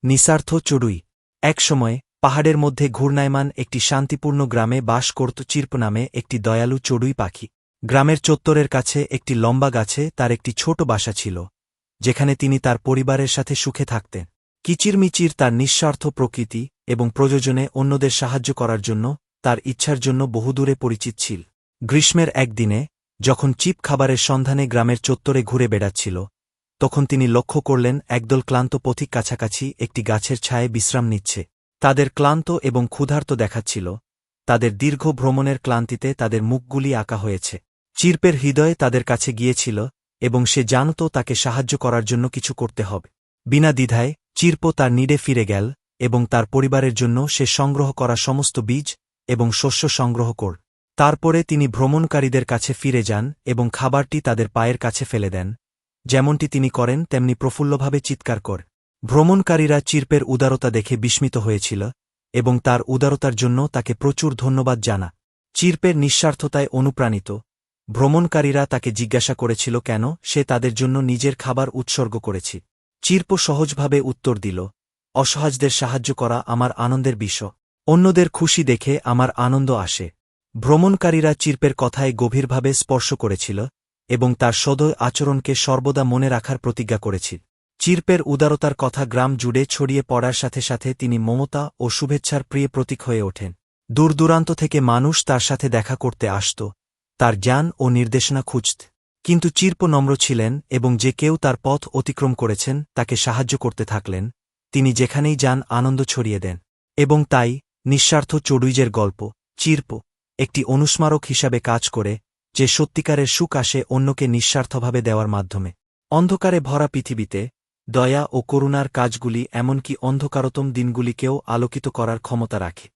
নিঃস্বার্থ চড়ুই। এক সময় পাহাড়ের মধ্যে ঘূর্ণায়মান একটি শান্তিপূর্ণ গ্রামে বাস করত চির্প নামে একটি দয়ালু চড়ুই পাখি। গ্রামের চত্বরের কাছে একটি লম্বা গাছে তার একটি ছোট বাসা ছিল, যেখানে তিনি তার পরিবারের সাথে সুখে থাকতেন। কিচিরমিচির তার নিঃস্বার্থ প্রকৃতি এবং প্রয়োজনে অন্যদের সাহায্য করার জন্য তার ইচ্ছার জন্য বহুদূরে পরিচিত ছিল। গ্রীষ্মের একদিনে যখন চিপ খাবারের সন্ধানে গ্রামের চত্বরে ঘুরে বেড়াচ্ছিল, তখন তিনি লক্ষ্য করলেন একদল ক্লান্ত পথিক কাছাকাছি একটি গাছের ছায়ায় বিশ্রাম নিচ্ছে। তাদের ক্লান্ত এবং ক্ষুধার্ত দেখাচ্ছিল, তাদের দীর্ঘ ভ্রমণের ক্লান্তিতে তাদের মুখগুলি আঁকা হয়েছে। চির্পের হৃদয়ে তাদের কাছে গিয়েছিল এবং সে জানত তাকে সাহায্য করার জন্য কিছু করতে হবে। বিনা দ্বিধায় চির্প তার নিডে ফিরে গেল এবং তার পরিবারের জন্য সে সংগ্রহ করা সমস্ত বীজ এবং শস্য সংগ্রহ করল। তারপরে তিনি ভ্রমণকারীদের কাছে ফিরে যান এবং খাবারটি তাদের পায়ের কাছে ফেলে দেন। যেমনটি তিনি করেন তেমনি প্রফুল্লভাবে চিৎকার কর। ভ্রমণকারীরা চির্পের উদারতা দেখে বিস্মিত হয়েছিল এবং তার উদারতার জন্য তাকে প্রচুর ধন্যবাদ জানা। চির্পের নিঃস্বার্থতায় অনুপ্রাণিত ভ্রমণকারীরা তাকে জিজ্ঞাসা করেছিল কেন সে তাদের জন্য নিজের খাবার উৎসর্গ করেছে। চির্প সহজভাবে উত্তর দিল, অসহায়দের সাহায্য করা আমার আনন্দের বিষয়। অন্যদের খুশি দেখে আমার আনন্দ আসে। ভ্রমণকারীরা চির্পের কথায় গভীরভাবে স্পর্শ করেছিল এবং তার সদয় আচরণকে সর্বদা মনে রাখার প্রতিজ্ঞা করেছিল। চির্পের উদারতার কথা গ্রাম জুড়ে ছড়িয়ে পড়ার সাথে সাথে তিনি মমতা ও শুভেচ্ছার প্রিয় প্রতীক হয়ে ওঠেন। দূরদূরান্ত থেকে মানুষ তার সাথে দেখা করতে আসত, তার জ্ঞান ও নির্দেশনা খুঁজত। কিন্তু চির্প নম্র ছিলেন এবং যে কেউ তার পথ অতিক্রম করেছেন তাকে সাহায্য করতে থাকলেন। তিনি যেখানেই যান আনন্দ ছড়িয়ে দেন। এবং তাই নিঃস্বার্থ চড়ুইজের গল্প চির্প একটি অনুস্মারক হিসাবে কাজ করে, যে সত্যিকারের সুখ আসে অন্যকে নিঃস্বার্থভাবে দেওয়ার মাধ্যমে। অন্ধকারে ভরা পৃথিবীতে দয়া ও করুণার কাজগুলি এমনকি অন্ধকারতম দিনগুলিকেও আলোকিত করার ক্ষমতা রাখে।